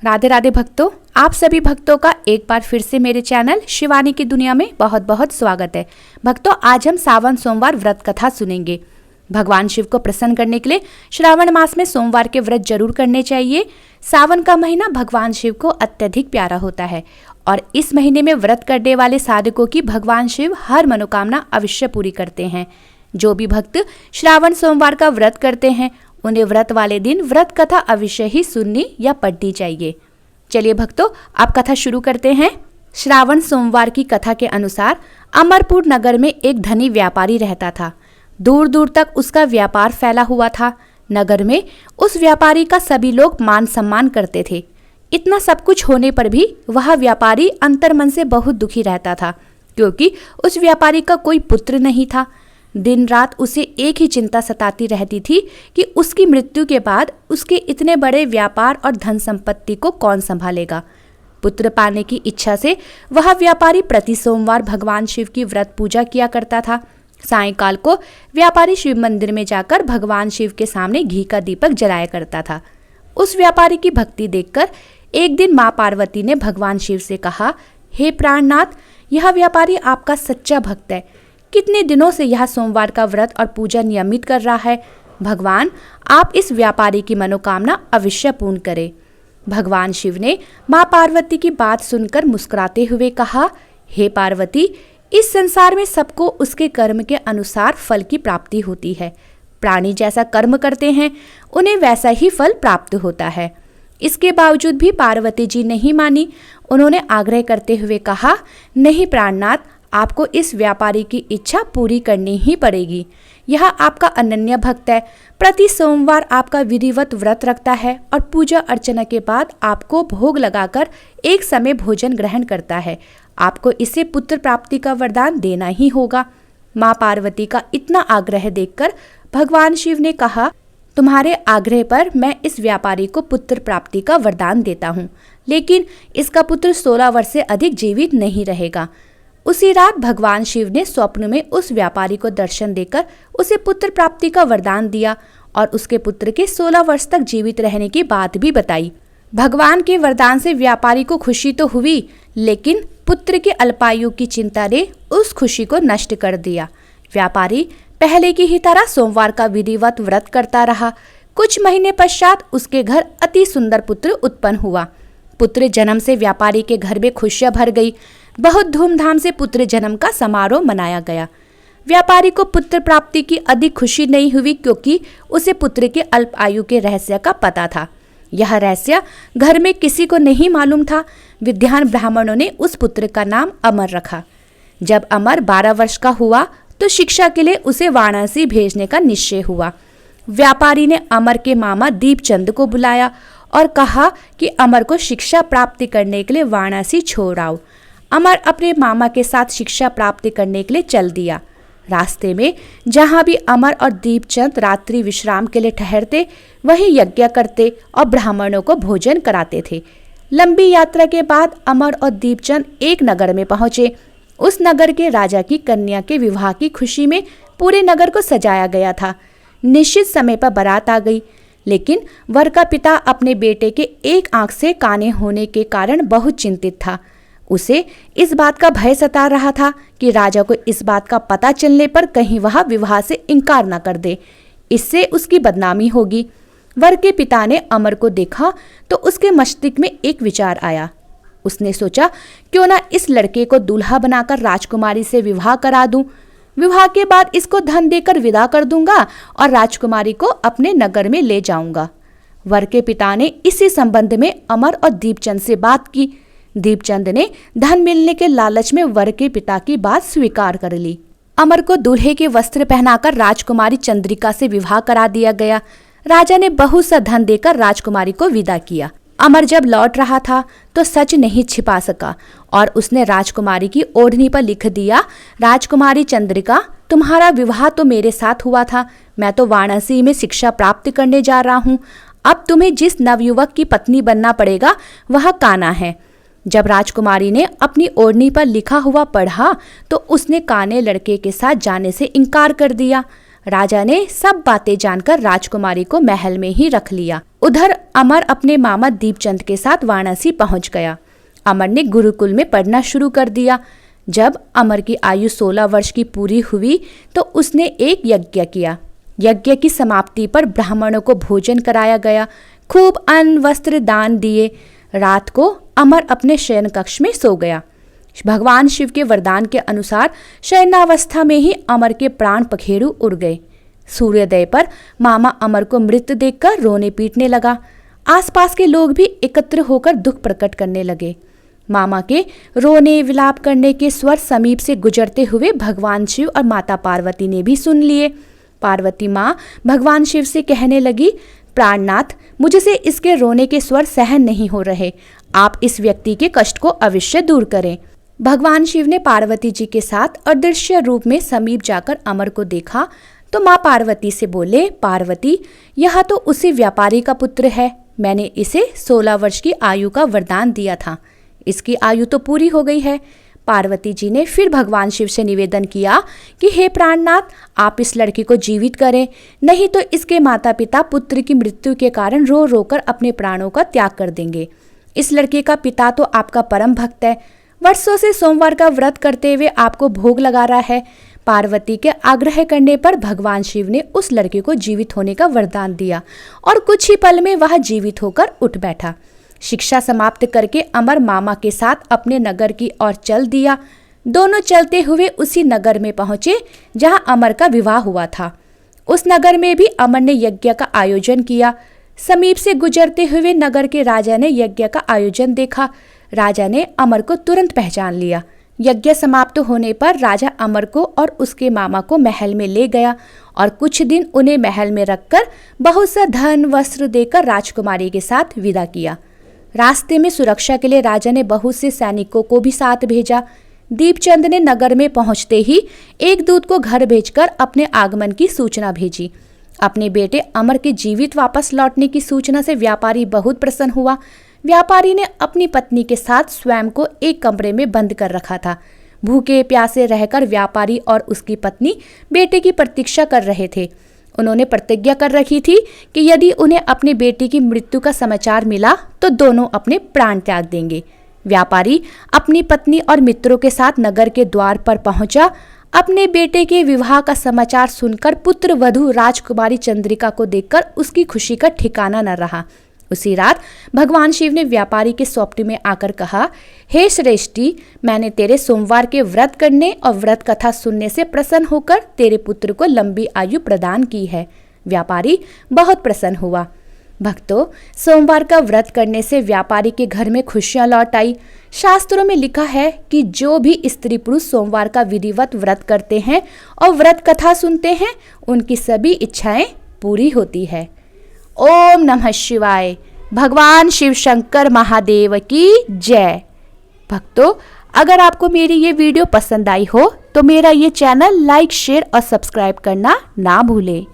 राधे राधे भक्तों, आप सभी भक्तों का एक बार फिर से मेरे चैनल शिवानी की दुनिया में बहुत बहुत स्वागत है। भक्तों, आज हम सावन सोमवार व्रत कथा सुनेंगे। भगवान शिव को प्रसन्न करने के लिए श्रावण मास में सोमवार के व्रत जरूर करने चाहिए। सावन का महीना भगवान शिव को अत्यधिक प्यारा होता है और इस महीने में व्रत करने वाले साधकों की भगवान शिव हर मनोकामना अवश्य पूरी करते हैं। जो भी भक्त श्रावण सोमवार का व्रत करते हैं उन्हें व्रत वाले दिन व्रत कथा अवश्य ही सुननी या पढ़नी चाहिए। चलिए भक्तों, आप कथा शुरू करते हैं। श्रावण सोमवार की कथा के अनुसार अमरपुर नगर में एक धनी व्यापारी रहता था। दूर दूर तक उसका व्यापार फैला हुआ था। नगर में उस व्यापारी का सभी लोग मान सम्मान करते थे। इतना सब कुछ होने पर भी वह व्यापारी अंतर्मन से बहुत दुखी रहता था, क्योंकि उस व्यापारी का कोई पुत्र नहीं था। दिन रात उसे एक ही चिंता सताती रहती थी कि उसकी मृत्यु के बाद उसके इतने बड़े व्यापार और धन संपत्ति को कौन संभालेगा। पुत्र पाने की इच्छा से वह व्यापारी प्रति सोमवार भगवान शिव की व्रत पूजा किया करता था। सायंकाल को व्यापारी शिव मंदिर में जाकर भगवान शिव के सामने घी का दीपक जलाया करता था। उस व्यापारी की भक्ति देखकर एक दिन माँ पार्वती ने भगवान शिव से कहा, हे प्राणनाथ, यह व्यापारी आपका सच्चा भक्त है। कितने दिनों से यह सोमवार का व्रत और पूजा नियमित कर रहा है। भगवान, आप इस व्यापारी की मनोकामना अवश्य पूर्ण करें। भगवान शिव ने माँ पार्वती की बात सुनकर मुस्कुराते हुए कहा, हे पार्वती, इस संसार में सबको उसके कर्म के अनुसार फल की प्राप्ति होती है। प्राणी जैसा कर्म करते हैं उन्हें वैसा ही फल प्राप्त होता है। इसके बावजूद भी पार्वती जी नहीं मानी। उन्होंने आग्रह करते हुए कहा, नहीं प्राणनाथ, आपको इस व्यापारी की इच्छा पूरी करनी ही पड़ेगी। यह आपका अनन्य भक्त है। प्रति सोमवार आपका विधिवत व्रत रखता है और पूजा अर्चना के बाद आपको भोग लगाकर एक समय भोजन ग्रहण करता है। आपको इसे पुत्र प्राप्ति का वरदान देना ही होगा। माँ पार्वती का इतना आग्रह देखकर भगवान शिव ने कहा, तुम्हारे आग्रह पर मैं इस व्यापारी को पुत्र प्राप्ति का वरदान देता हूँ, लेकिन इसका पुत्र 16 वर्ष से अधिक जीवित नहीं रहेगा। उसी रात भगवान शिव ने स्वप्न में उस व्यापारी को दर्शन देकर उसे पुत्र प्राप्ति का वरदान दिया और उसके पुत्र के 16 वर्ष तक जीवित रहने की बात भी बताई। भगवान के वरदान से व्यापारी को खुशी तो हुई, लेकिन पुत्र के अल्पायु की चिंता ने उस खुशी को नष्ट कर दिया। व्यापारी पहले की ही तरह सोमवार का विधिवत व्रत करता रहा। कुछ महीने पश्चात उसके घर अति सुंदर पुत्र उत्पन्न हुआ। पुत्र जन्म से व्यापारी के घर में खुशियां भर गई। बहुत धूमधाम से पुत्र जन्म का समारोह मनाया गया। व्यापारी को पुत्र प्राप्ति की अधिक खुशी नहीं हुई, क्योंकि उसे पुत्र के अल्प आयु के रहस्य का पता था। यह रहस्य घर में किसी को नहीं मालूम था। विद्वान ब्राह्मणों ने उस पुत्र का नाम अमर रखा। जब अमर 12 वर्ष का हुआ तो शिक्षा के लिए उसे वाराणसी भेजने का निश्चय हुआ। व्यापारी ने अमर के मामा दीपचंद को बुलाया और कहा कि अमर को शिक्षा प्राप्ति करने के लिए वाराणसी छोड़ आओ। अमर अपने मामा के साथ शिक्षा प्राप्ति करने के लिए चल दिया। रास्ते में जहाँ भी अमर और दीपचंद रात्रि विश्राम के लिए ठहरते, वहीं यज्ञ करते और ब्राह्मणों को भोजन कराते थे। लंबी यात्रा के बाद अमर और दीपचंद एक नगर में पहुंचे। उस नगर के राजा की कन्या के विवाह की खुशी में पूरे नगर को सजाया गया था। निश्चित समय पर बारात आ गई, लेकिन वर का पिता अपने बेटे के एक आंख से काने होने के कारण बहुत चिंतित था। उसे इस बात का भय सता रहा था कि राजा को इस बात का पता चलने पर कहीं वह विवाह से इनकार न कर दे, इससे उसकी बदनामी होगी। वर के पिता ने अमर को देखा तो उसके मस्तिष्क में एक विचार आया। उसने सोचा, क्यों ना इस लड़के को दूल्हा बनाकर राजकुमारी से विवाह करा दूं। विवाह के बाद इसको धन देकर विदा कर दूंगा और राजकुमारी को अपने नगर में ले जाऊंगा। वर के पिता ने इसी संबंध में अमर और दीपचंद से बात की। दीपचंद ने धन मिलने के लालच में वर के पिता की बात स्वीकार कर ली। अमर को दूल्हे के वस्त्र पहनाकर राजकुमारी चंद्रिका से विवाह करा दिया गया। राजा ने बहुत सा धन देकर राजकुमारी को विदा किया। अमर जब लौट रहा था तो सच नहीं छिपा सका और उसने राजकुमारी की ओढ़नी पर लिख दिया, राजकुमारी चंद्रिका, तुम्हारा विवाह तो मेरे साथ हुआ था। मैं तो वाराणसी में शिक्षा प्राप्त करने जा रहा हूँ। अब तुम्हें जिस नवयुवक की पत्नी बनना पड़ेगा वह कान्हा है। जब राजकुमारी ने अपनी ओढ़नी पर लिखा हुआ पढ़ा तो उसने काने लड़के के साथ जाने से इनकार कर दिया। राजा ने सब बातें जानकर राजकुमारी को महल में ही रख लिया। उधर अमर अपने मामा दीपचंद के साथ वाराणसी पहुंच गया। अमर ने गुरुकुल में पढ़ना शुरू कर दिया। जब अमर की आयु 16 वर्ष की पूरी हुई तो उसने एक यज्ञ किया। यज्ञ की समाप्ति पर ब्राह्मणों को भोजन कराया गया, खूब अन्न वस्त्र दान दिए। रात को अमर अपने शयन कक्ष में सो गया। भगवान शिव के वरदान के अनुसार शयनावस्था में ही अमर के प्राण पखेरु उड़ गए। सूर्योदय पर मामा अमर को मृत देखकर रोने पीटने लगा। आसपास के लोग भी एकत्र होकर दुख प्रकट करने लगे। मामा के रोने विलाप करने के स्वर समीप से गुजरते हुए भगवान शिव और माता पार्वती ने भी सुन लिए। पार्वती माँ भगवान शिव से कहने लगी, प्राणनाथ, मुझसे इसके रोने के स्वर सहन नहीं हो रहे, आप इस व्यक्ति के कष्ट को अवश्य दूर करें। भगवान शिव ने पार्वती जी के साथ अदृश्य रूप में समीप जाकर अमर को देखा तो माँ पार्वती से बोले, पार्वती, यह तो उसी व्यापारी का पुत्र है। मैंने इसे 16 वर्ष की आयु का वरदान दिया था, इसकी आयु तो पूरी हो गई है। पार्वती जी ने फिर भगवान शिव से निवेदन किया कि हे प्राणनाथ, आप इस लड़के को जीवित करें, नहीं तो इसके माता पिता पुत्र की मृत्यु के कारण रो रो कर अपने प्राणों का त्याग कर देंगे। इस लड़के का पिता तो आपका परम भक्त है, वर्षों से सोमवार का व्रत करते हुए आपको भोग लगा रहा है। पार्वती के आग्रह करने पर भगवान शिव ने उस लड़के को जीवित होने का वरदान दिया और कुछ ही पल में वह जीवित होकर उठ बैठा। शिक्षा समाप्त करके अमर मामा के साथ अपने नगर की ओर चल दिया। दोनों चलते हुए उसी नगर में पहुंचे जहां अमर का विवाह हुआ था। उस नगर में भी अमर ने यज्ञ का आयोजन किया। समीप से गुजरते हुए नगर के राजा ने यज्ञ का आयोजन देखा। राजा ने अमर को तुरंत पहचान लिया। यज्ञ समाप्त होने पर राजा अमर को और उसके मामा को महल में ले गया और कुछ दिन उन्हें महल में रखकर बहुत सा धन वस्त्र देकर राजकुमारी के साथ विदा किया। रास्ते में सुरक्षा के लिए राजा ने बहुत से सैनिकों को भी साथ भेजा। दीपचंद ने नगर में पहुंचते ही एक दूत को घर भेजकर अपने आगमन की सूचना भेजी। अपने बेटे अमर के जीवित वापस लौटने की सूचना से व्यापारी बहुत प्रसन्न हुआ। व्यापारी ने अपनी पत्नी के साथ स्वयं को एक कमरे में बंद कर रखा था। भूखे प्यासे रहकर व्यापारी और उसकी पत्नी बेटे की प्रतीक्षा कर रहे थे। उन्होंने प्रतिज्ञा कर रखी थी कि यदि उन्हें अपने बेटे की मृत्यु का समाचार मिला तो दोनों अपने प्राण त्याग देंगे। व्यापारी अपनी पत्नी और मित्रों के साथ नगर के द्वार पर पहुंचा। अपने बेटे के विवाह का समाचार सुनकर पुत्र वधू राजकुमारी चंद्रिका को देखकर उसकी खुशी का ठिकाना न रहा। उसी रात भगवान शिव ने व्यापारी के स्वप्न में आकर कहा, हे श्रेष्ठी, मैंने तेरे सोमवार के व्रत करने और व्रत कथा सुनने से प्रसन्न होकर तेरे पुत्र को लंबी आयु प्रदान की है। व्यापारी बहुत प्रसन्न हुआ। भक्तों, सोमवार का व्रत करने से व्यापारी के घर में खुशियां लौट आई। शास्त्रों में लिखा है कि जो भी स्त्री पुरुष सोमवार का विधिवत व्रत करते हैं और व्रत कथा सुनते हैं, उनकी सभी इच्छाएं पूरी होती है। ओम नमः शिवाय। भगवान शिव शंकर महादेव की जय। भक्तों, अगर आपको मेरी ये वीडियो पसंद आई हो तो मेरा ये चैनल लाइक, शेयर और सब्सक्राइब करना ना भूलें।